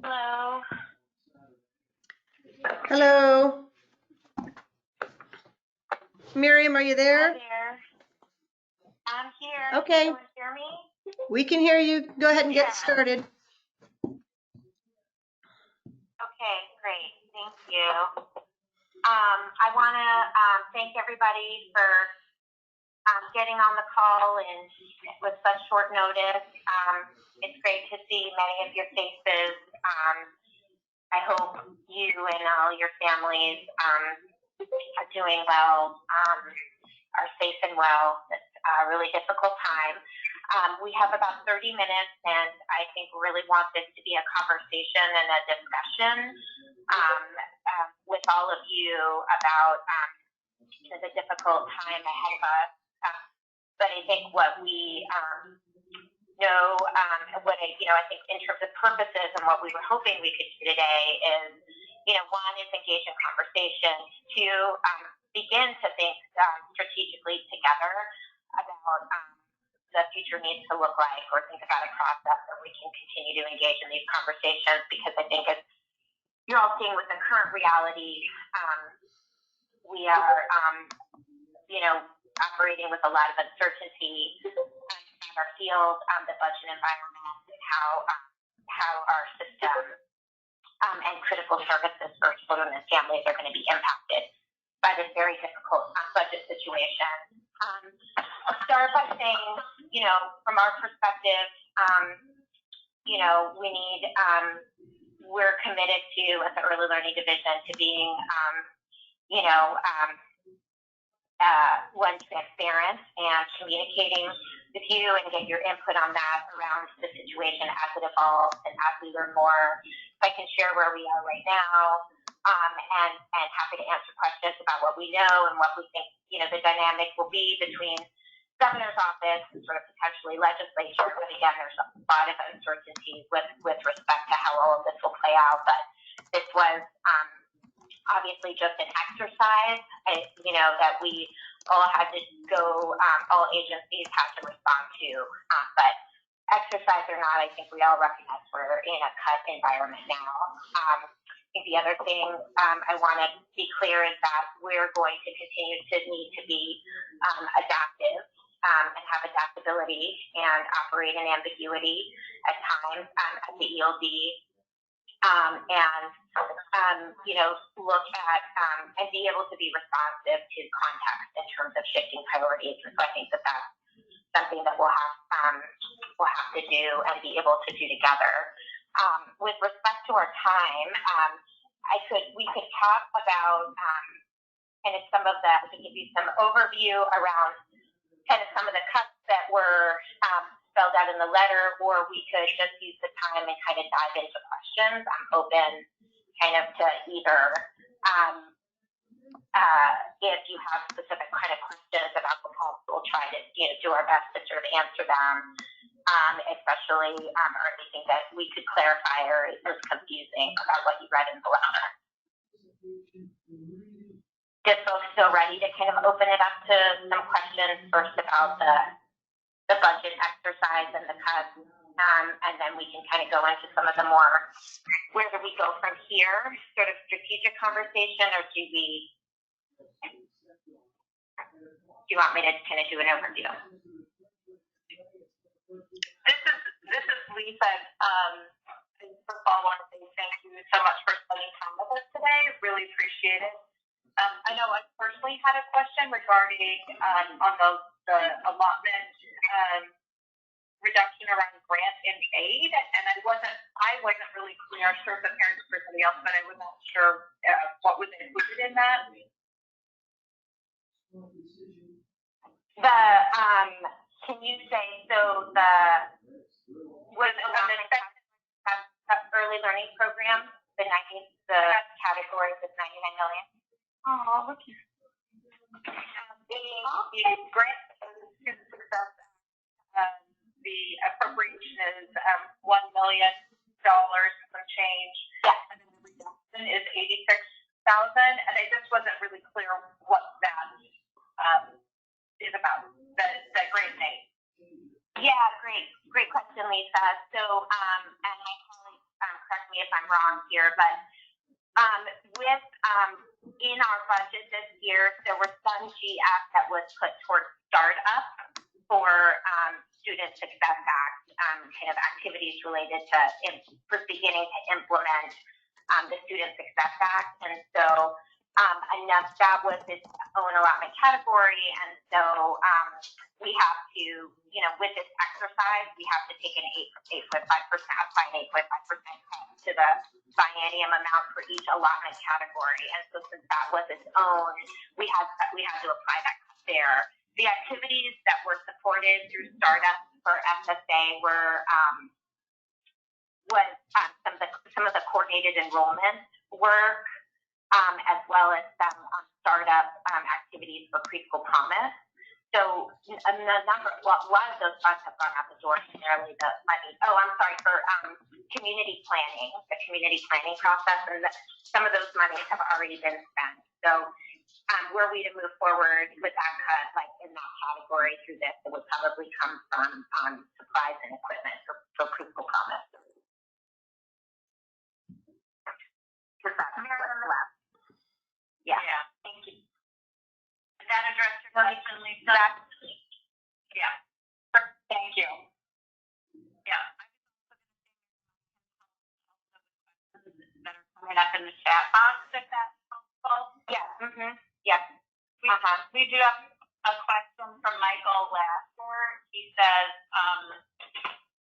Hello. Hello. Miriam, are you there? Hi there. I'm here. Okay. Can you hear me? We can hear you. Go ahead and get started. Okay, great. Thank you. I want to thank everybody for getting on the call and with such short notice. It's great to see many of your faces. I hope you and all your families are doing well, are safe and well. It's a really difficult time. We have about 30 minutes, and I think we really want this to be a conversation and a discussion with all of you about the difficult time ahead of us. But I think what we know, I think in terms of purposes and what we were hoping we could do today is, one is engage in conversation, two, begin to think strategically together about the future needs to look like, or think about a process that we can continue to engage in these conversations, because I think as you're all seeing with the current reality, we are, operating with a lot of uncertainty in our field, the budget environment, and how our system and critical services for children and families are going to be impacted by this very difficult budget situation. I'll start by saying, from our perspective, we need, we're committed to, as the Early Learning Division, to being, one, transparent and communicating with you and get your input on that around the situation as it evolves and as we learn more. If I can share where we are right now, and happy to answer questions about what we know and what we think, the dynamic will be between governor's office and sort of potentially legislature. But again, there's a lot of uncertainty with respect to how all of this will play out. But this was obviously just an exercise, that we all had to go, all agencies had to respond to. But exercise or not, I think we all recognize we're in a cut environment now. I think the other thing I want to be clear is that we're going to continue to need to be adaptive and have adaptability and operate in ambiguity at times at the ELD. Look at and be able to be responsive to context in terms of shifting priorities. And so I think that that's something that we'll have to do and be able to do together. With respect to our time, we could talk about kind of some of the, to give you some overview around kind of some of the cuts that were spelled out in the letter, or we could just use the time and kind of dive into questions. I'm open kind of to either. If you have specific kind of questions about the policy, we'll try to do our best to sort of answer them, especially or anything that we could clarify or was confusing about what you read in the letter. Is folks still ready to kind of open it up to some questions first about the budget exercise and the cuts, and then we can kind of go into some of the more, where do we go from here, sort of strategic conversation, or do you want me to kind of do an overview? This is Lisa. First of all, I want to say thank you so much for spending time with us today. Really appreciate it. I know I personally had a question regarding on the allotment reduction around grant and aid, and I wasn't really clear. I'm sure the parents for somebody else, but I was not sure what was included in that. Can you say, so was it the early learning program, the categories is $99 million. Oh, look. The grant student success, the appropriation is $1 million some change. Yeah. And then the reduction is $86,000, and I just wasn't really clear what that is about. That grant name. Yeah, great question, Lisa. So, and my colleagues correct me if I'm wrong here, but with in our budget this year, there was some GF that was put towards startup for Student Success Act kind of activities related to beginning to implement the Student Success Act, and so enough that was its own allotment category, and so we have to, with this exercise, we have to take an 8.5%, apply an 8.5% cut to the biennium amount for each allotment category, and so since that was its own, we had to apply that cut there. The activities that were supported through startup for SSA were some of the coordinated enrollment work, as well as some startup activities for Preschool Promise. So a lot of those funds have gone out the door, primarily the money. Oh, I'm sorry, for community planning, the community planning process, and some of those monies have already been spent. So were we to move forward with that cut, like in that category through this, it would probably come from supplies and equipment for Preschool Promise. Because that's what's left. Yeah. Thank you. Did that address your question, Lisa? Yeah. Thank you. Yeah. That are coming up in the chat box, if that's helpful. Yeah. Mm-hmm. Yeah. We do have a question from Michael Lasser. He says,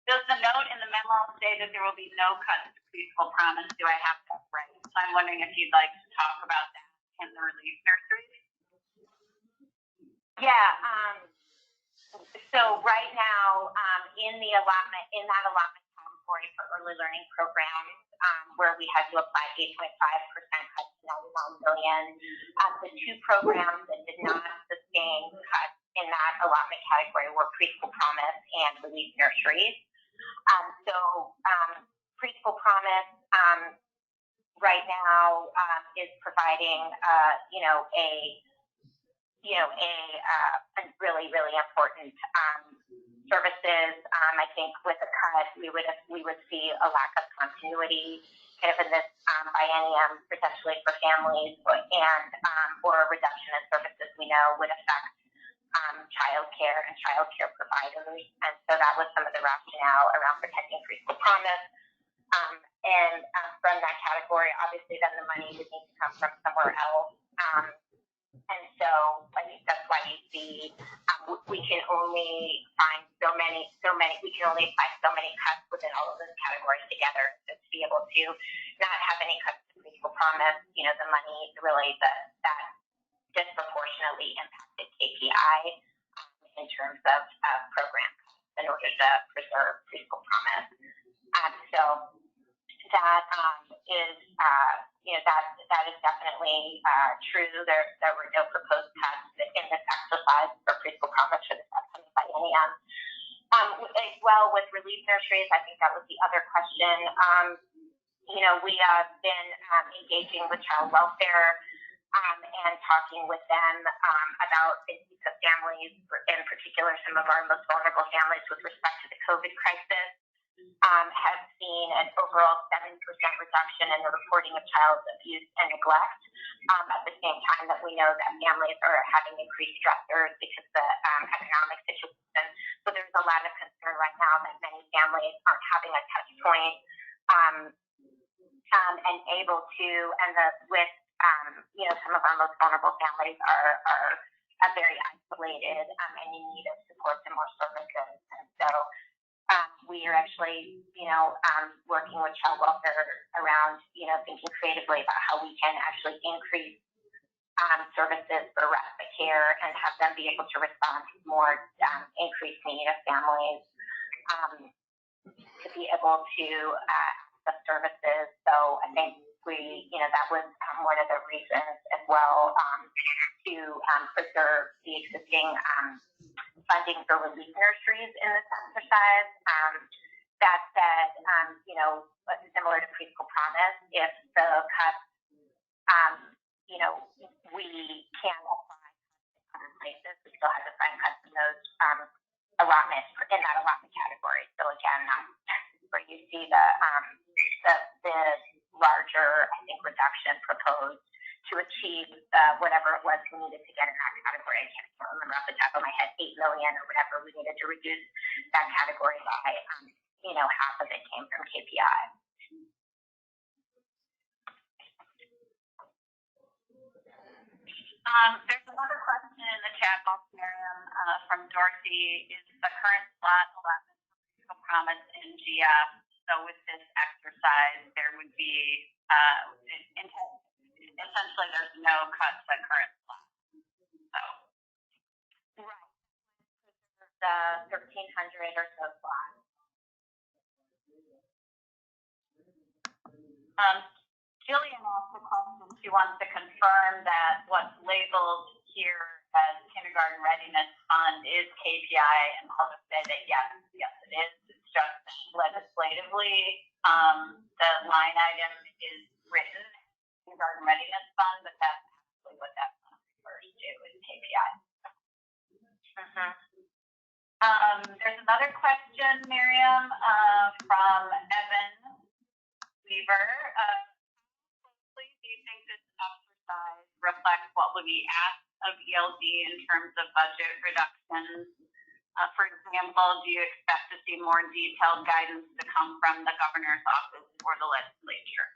does the note in the memo say that there will be no cuts to Preschool Promise? Do I have that right? So I'm wondering if you'd like to talk about that in the relief nurseries. Yeah. So right now, in that allotment category for early learning programs, where we had to apply 8.5% cuts to $99 million, the two programs that did not sustain cuts in that allotment category were Preschool Promise and relief nurseries. So Preschool Promise right now is providing a really important services. I think with a cut, we would see a lack of continuity kind of in this biennium, potentially for families, and or a reduction in services we know would affect childcare and childcare providers. And so that was some of the rationale around protecting Preschool Promise. And from that category, obviously, then the money would need to come from somewhere else. And so I think that's why you see we can only find we can only apply so many cuts within all of those categories together. So to be able to not have any cuts to Preschool Promise, the money really that disproportionately impacted KPI in terms of program cuts in order to preserve Preschool Promise. So that is that is definitely true. There were no proposed cuts in this exercise for Preschool Promise for this upcoming biennium. As well with relief nurseries, I think that was the other question. We have been engaging with child welfare and talking with them about the needs of families, in particular some of our most vulnerable families with respect to the COVID crisis. Have seen an overall 7% reduction in the reporting of child abuse and neglect. At the same time that we know that families are having increased stressors because of the economic situation. So there's a lot of concern right now that many families aren't having a touch point and able to, and with some of our most vulnerable families are very isolated and in need of support and more services. And so we are actually, working with child welfare around, thinking creatively about how we can actually increase services for respite care and have them be able to respond to more increased need of families to be able to access services. So I think that was one of the reasons as well to preserve the existing funding for relief nurseries in this exercise. That said, similar to Preschool Promise, if the cuts, we can apply to other places, we still have to find cuts in those allotments, in that allotment category. So again, where you see the larger, I think, reduction proposed to achieve whatever it was we needed to get in that category. I can't remember off the top of my head, 8 million or whatever we needed to reduce that category by. Half of it came from KPI. There's another question in the chat box, Miriam, from Dorothy. Is the current slot allotment for Promise in GF? So with this exercise, there would be essentially there's no cuts at current slot. So right, the 1,300 or so slots. Jillian asked the question. She wants to confirm that what's labeled here as Kindergarten Readiness Fund is KPI, and I'll just say that yes, it is. It's just legislatively, the line item is written Kindergarten Readiness Fund, but that's actually what that fund refers to is KPI. There's another question, Miriam, from Evan Weaver. Please, do you think this exercise reflects what would be asked of ELD in terms of budget reductions? For example, do you expect to see more detailed guidance to come from the governor's office or the legislature?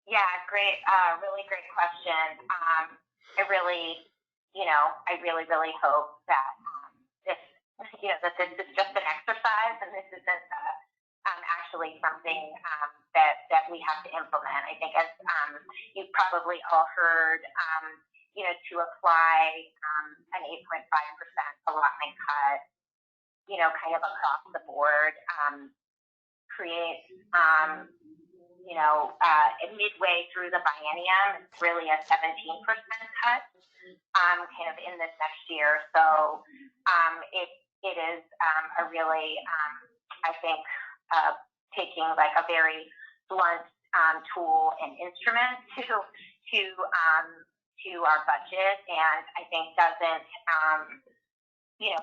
Yeah, great. Really great question. I really hope that this is just an exercise and this isn't actually something that we have to implement. I think as you've probably all heard, to apply an 8.5% allotment cut, kind of across the board, creates, midway through the biennium, it's really a 17% cut, kind of in this next year. So it is a really, I think, taking like a very blunt tool and instrument to our budget, and I think doesn't,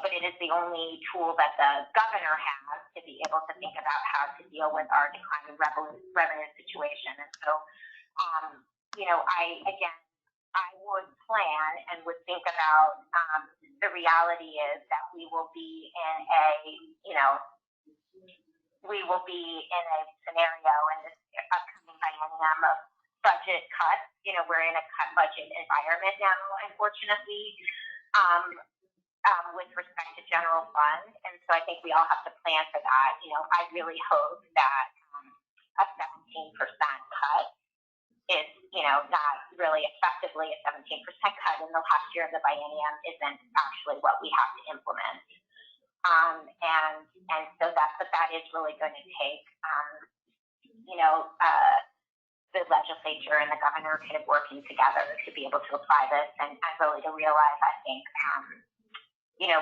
but it is the only tool that the governor has to be able to think about how to deal with our declining revenue situation. And so, I would plan and would think about the reality is that we will be in a scenario in this upcoming biennium of budget cuts. We're in a cut budget environment now, unfortunately, with respect to general fund. And so I think we all have to plan for that. I really hope that a 17% cut is, not really effectively a 17% cut in the last year of the biennium isn't actually what we have to implement. And so that's what that is really going to take, the legislature and the governor kind of working together to be able to apply this and really to realize, I think,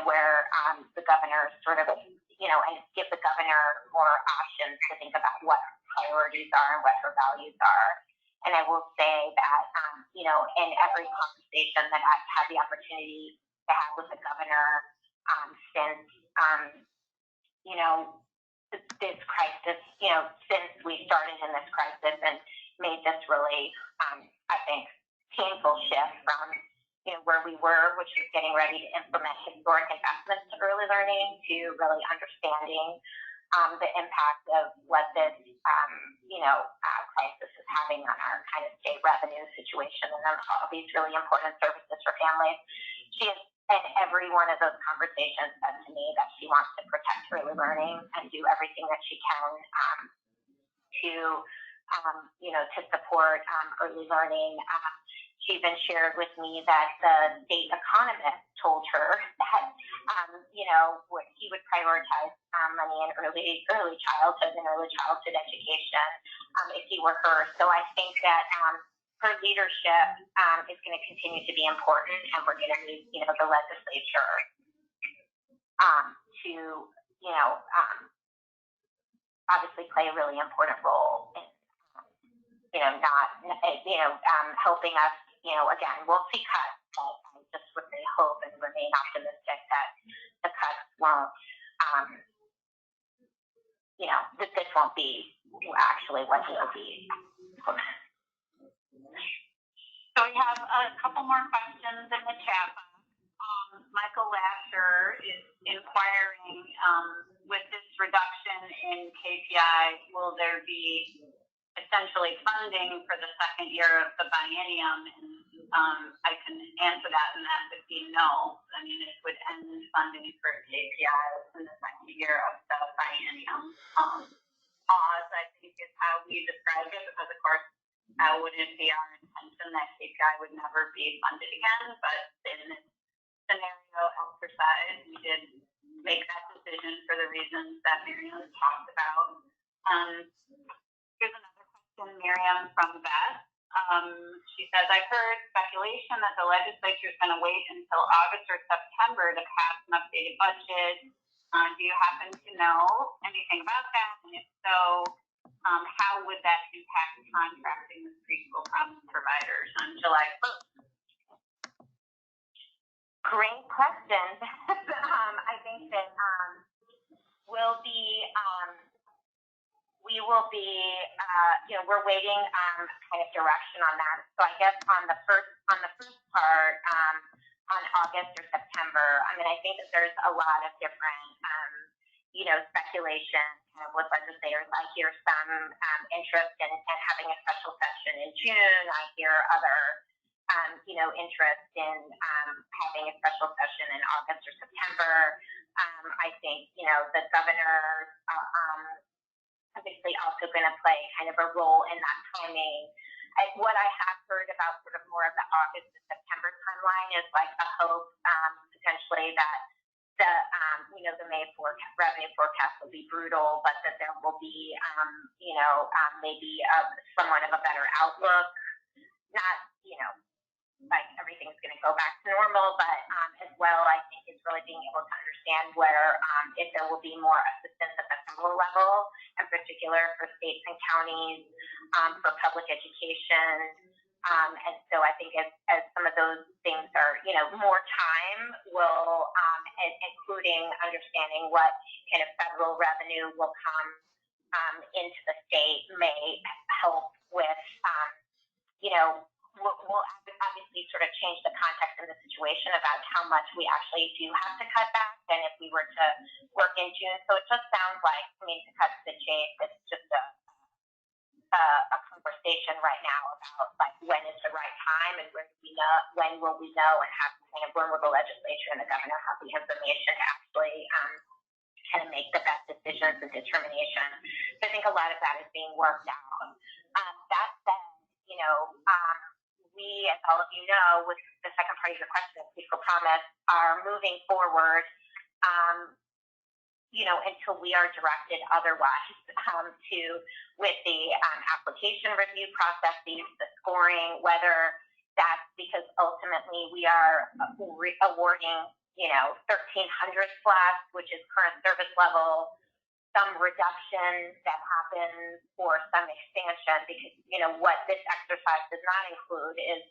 where the governor sort of, and give the governor more options to think about what her priorities are and what her values are. And I will say that, in every conversation that I've had the opportunity to have with the governor since, this crisis, since we started in this crisis and made this really, I think, painful shift from, where we were, which was getting ready to implement historic investments to early learning, to really understanding the impact of what this, crisis is having on our kind of state revenue situation and then all these really important services for families. She has, in every one of those conversations, said to me that she wants to protect early learning and do everything that she can to support early learning. She even shared with me that the state economist told her that, he would prioritize money in early childhood and early childhood education if he were her. So I think that her leadership is going to continue to be important, and we're going to need, the legislature to, obviously play a really important role in, helping us, again, we'll see cuts, but I just really hope and remain optimistic that the cuts won't, that this won't be actually what it will be. So we have a couple more questions in the chat box. Michael Lasher is inquiring, with this reduction in KPI, will there be essentially funding for the second year of the biennium? And I can answer that, and that would be no. I mean, it would end funding for KPIs in the second year of the biennium. Pause, I think, is how we describe it, because, of course, that wouldn't be our intention that KPI would never be funded again. But in this scenario exercise, we did make that decision for the reasons that Miriam talked about. Here's another question, Miriam, from Beth. She says, I've heard speculation that the legislature is going to wait until August or September to pass an updated budget. Do you happen to know anything about that? And if so, how would that impact contracting with preschool providers on July 1st? Great question. I think that we will be, we're waiting kind of direction on that. So I guess on the first part, on August or September, I mean, I think that there's a lot of different, speculation kind of with legislators. I hear some interest in having a special session in June. I hear other, interest in having a special session in August or September. I think, the governor obviously also going to play kind of a role in that timing. What I have heard about sort of more of the August to September timeline is like a hope potentially that the May revenue forecast will be brutal, but that there will be, maybe somewhat of a better outlook. Not, like everything's going to go back to normal, but as well, I think it's really being able to understand where, if there will be more assistance at the federal level, in particular for states and counties, for public education. And so I think as some of those things are, more time will, including understanding what kind of federal revenue will come into the state may help with, will obviously sort of change the context of the situation about how much we actually do have to cut back than if we were to work in June. So it just sounds like, to cut to the chase, it's just a conversation right now about like when is the right time and when will we know and have kind of when will the legislature and the governor have the information to actually kind of make the best decisions and determination. So I think a lot of that is being worked out. That said, we, as all of you know, with the second part of your question, Preschool Promise, are moving forward, until we are directed otherwise, with the application review processes, the scoring, whether that's because ultimately we are awarding, 1,300 slots, which is current service level, some reduction that happens or some expansion, because, what this exercise does not include is,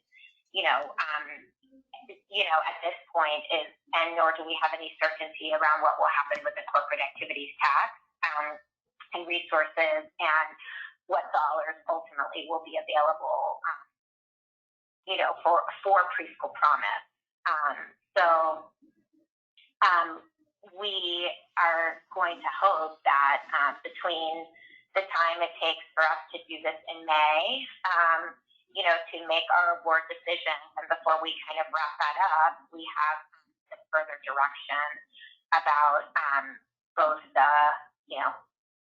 at this point is, and nor do we have any certainty around what will happen with the corporate activities tax, and resources and what dollars ultimately will be available, for Preschool Promise. We are going to hope that between the time it takes for us to do this in May, to make our award decision, and before we kind of wrap that up, we have further direction about both the,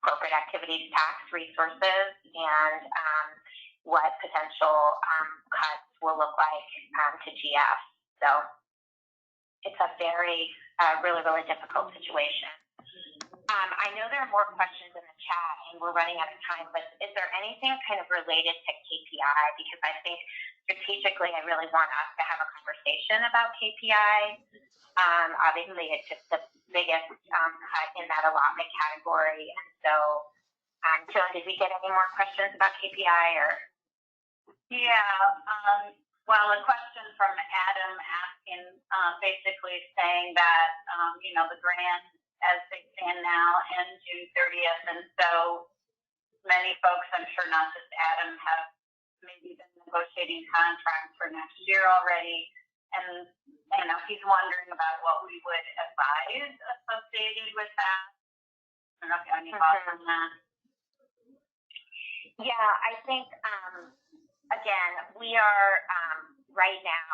corporate activities tax resources and what potential cuts will look like to GF. So it's a very, really, really difficult situation. I know there are more questions in the chat and we're running out of time, but is there anything kind of related to KPI? Because I think strategically I really want us to have a conversation about KPI. Obviously it's just the biggest cut in that allotment category. And so, Joan, did we get any more questions about KPI or? Yeah, well, a question from Adam asking, basically saying that, the grant as they stand now end June 30th, and so many folks, I'm sure not just Adam, have maybe been negotiating contracts for next year already, and he's wondering about what we would advise associated with that. I don't know if you have any thoughts on that. Yeah, I think, again, we are right now,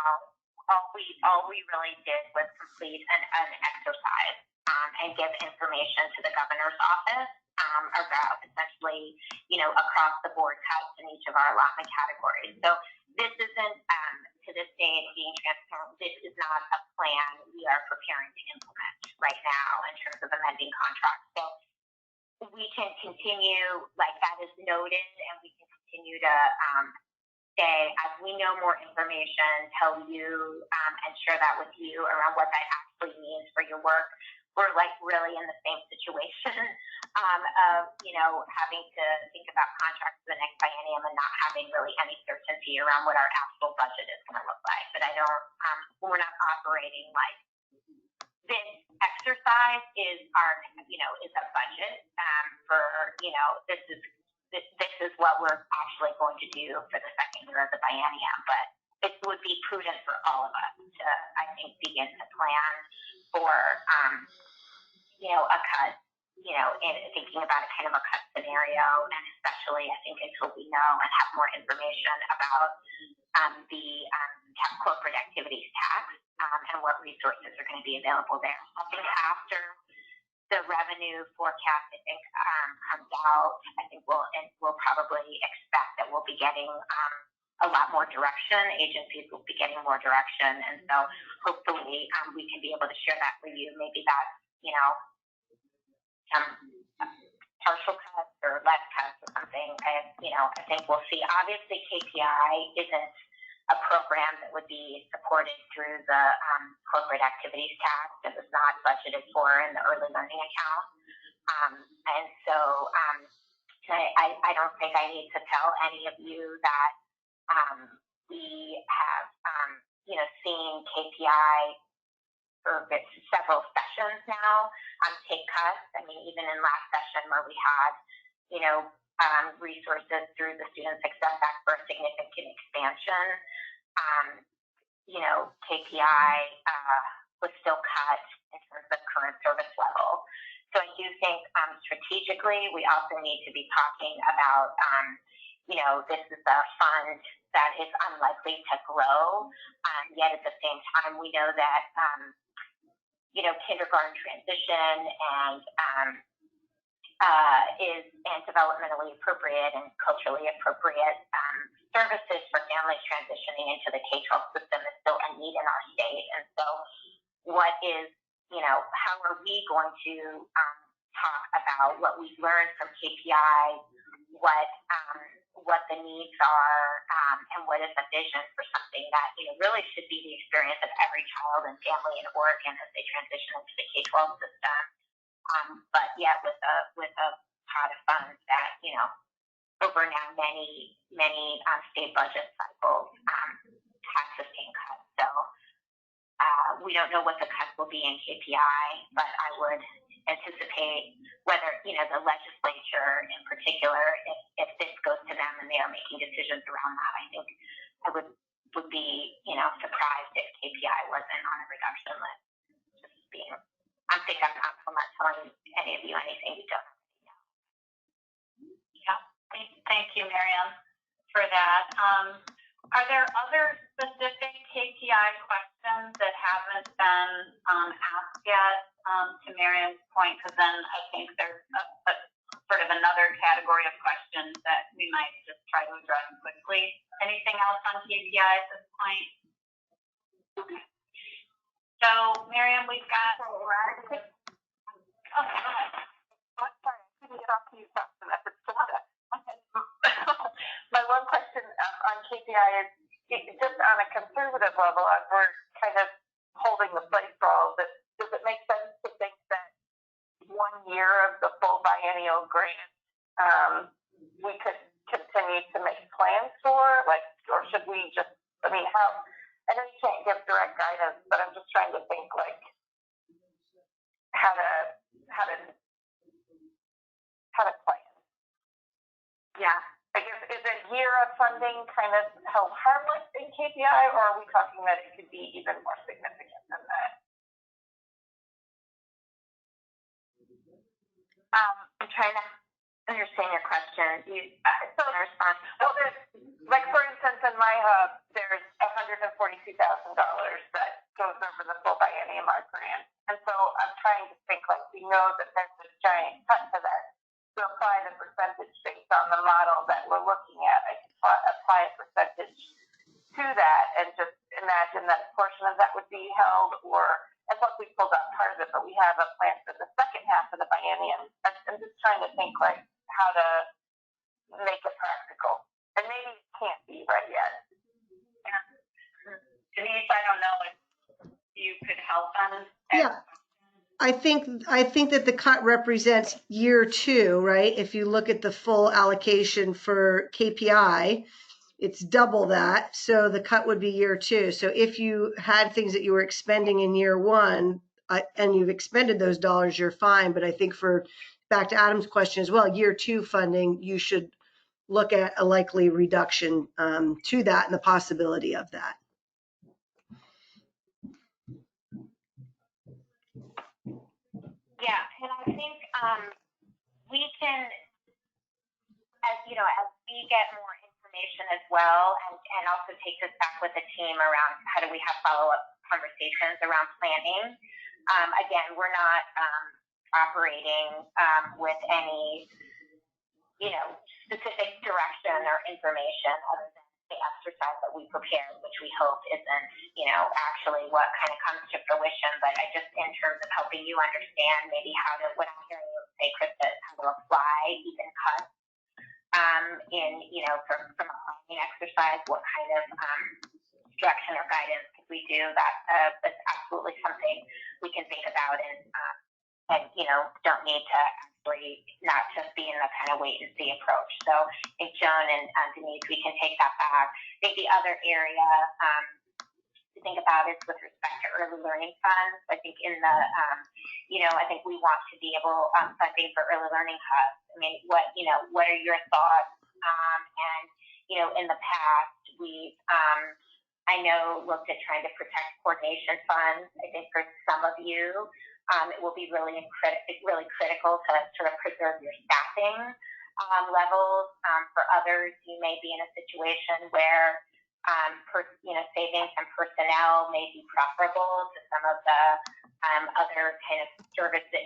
all we really did was complete an exercise and give information to the governor's office about essentially, across the board cuts in each of our allotment categories. So this isn't, to this date, being transparent, this is not a plan we are preparing to implement right now in terms of amending contracts. So we can continue, like that is noted, and we can continue to say, as we know more information, tell you and share that with you around what that actually means for your work. We're like really in the same situation of, having to think about contracts for the next biennium and not having really any certainty around what our actual budget is going to look like. But we're not operating like this exercise is our, is a budget for, this is what we're actually going to do for the second year of the biennium. But it would be prudent for all of us to, I think, begin to plan for, a cut, in thinking about kind of a cut scenario, and especially, I think, until we know and have more information about the corporate activities tax and what resources are going to be available there. I think after the revenue forecast, I think, comes out, I think we'll probably expect that we'll be getting a lot more direction. Agencies will be getting more direction, and so hopefully we can be able to share that with you. Maybe that's, partial cuts or less cuts or something. I think we'll see. Obviously, KPI isn't a program that would be supported through the corporate activities tax. It was not budgeted for in the early learning account. And so I don't think I need to tell any of you that we have, seen KPI for several sessions now take cuts. I mean, even in last session where we had, resources through the Student Success Act for a significant expansion, KPI was still cut in terms of current service level. So I do think strategically we also need to be talking about, this is a fund that is unlikely to grow, yet at the same time we know that, kindergarten transition and developmentally appropriate and culturally appropriate services for families transitioning into the K-12 system is still a need in our state. And so what is, how are we going to talk about what we've learned from KPI, what the needs are, and what is the vision for something that, really should be the experience of every child and family in Oregon as they transition into the K-12 system. But yet with a pot of funds that, over now many state budget cycles have sustained cuts. So we don't know what the cuts will be in KPI, but I would anticipate whether, the legislature in particular, if this goes to them and they are making decisions around that, I think I would be, surprised if KPI wasn't on a reduction list. I'm not telling any of you anything you don't already know. Yeah, thank you, Miriam, for that. Are there other specific KPI questions that haven't been asked yet? To Miriam's point, because then I think there's a sort of another category of questions that we might just try to address quickly. Anything else on KPI at this point? Okay. So, Miriam, we've got. KPI is just on a conservative level, as we're kind of holding the place for all of this, does it make sense to think that 1 year of the full biennial grant we could continue to make plans for, like, or should we just, I mean, how, I know you can't give direct guidance, but I'm just trying to think, like, how to plan. Yeah. I guess, is a year of funding kind of held harmless in KPI, or are we talking that it could be even more significant than that? I'm trying to understand your question. So in response, Well, there's, like, for instance, in my hub, there's $142,000 that goes over the full biennium art grant. And so I'm trying to think, like, we know that there's a giant cut to that. To apply the percentage based on the model that we're looking at, I can apply a percentage to that and just imagine that a portion of that would be held, or, and plus we pulled out part of it, but we have a plan for the second half of the biennium. I'm just trying to think, like, how to make it practical. And maybe it can't be right yet. Yeah. Denise, I don't know if you could help on. Yeah. I think that the cut represents year 2, right? If you look at the full allocation for KPI, it's double that. So the cut would be year 2. So if you had things that you were expending in year 1 and you've expended those dollars, you're fine. But I think for back to Adam's question as well, year 2 funding, you should look at a likely reduction to that and the possibility of that. yeah, and I think we can, as you know, as we get more information as well, and also take this back with the team around how do we have follow-up conversations around planning. Again, we're not operating with any, specific direction or information other than the exercise that we prepared, which we hope isn't, actually what kind of comes to fruition. But I just, in terms of helping you understand maybe how to, what I'm hearing you say, Krista, is how to apply even cuts from a planning exercise, what kind of direction or guidance could we do? That's absolutely something we can think about and don't need to actually not just be in the kind of wait and see approach. So I think Joan and Denise, we can take that back. I think the other area to think about is with respect to early learning funds. I think in the, I think we want to be able funding for early learning hubs. I mean, what are your thoughts? And in the past, we've I know looked at trying to protect coordination funds. I think for some of you, it will be really critical to sort of preserve your staffing levels. For others, you may be in a situation where savings and personnel may be preferable to some of the other kind of services,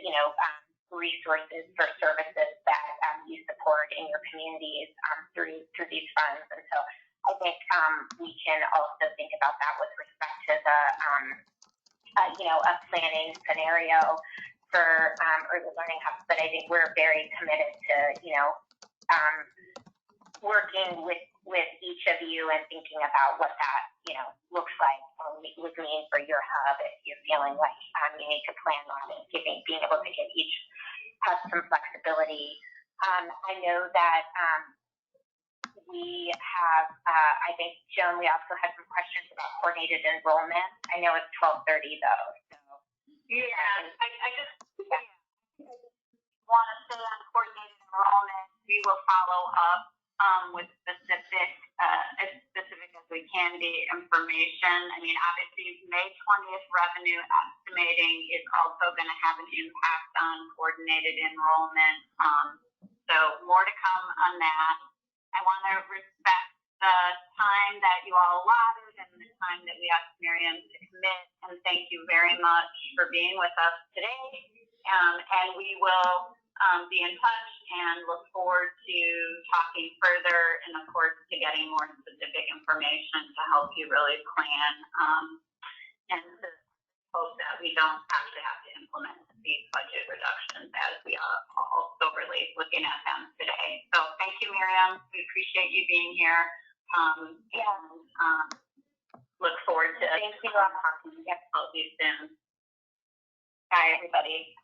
resources for services that you support in your communities through these funds. And so I think we can also think about that with respect to the a planning scenario for early learning hubs. But I think we're very committed to working with each of you and thinking about what that looks like would mean for your hub if you're feeling like you need to plan on it, being able to give each hub some flexibility. I know that we have, I think, Joan, we also had some questions about coordinated enrollment. I know it's 12:30 though. So. Yeah, I just want to stay on coordinated enrollment. We will follow up with specific as we can be information. I mean, obviously, May 20th revenue estimating is also going to have an impact on coordinated enrollment. So more to come on that. I want to respect the time that you all allotted and the time that we asked Miriam to commit. And thank you very much for being with us today. And we will be in touch and look forward to talking further and, of course, to getting more specific information to help you really plan and to hope that we don't actually have to implement these budget reductions as we are all soberly looking at them today. So thank you, Miriam. We appreciate you being here. Look forward to Thank you. talking to you soon. Bye, everybody.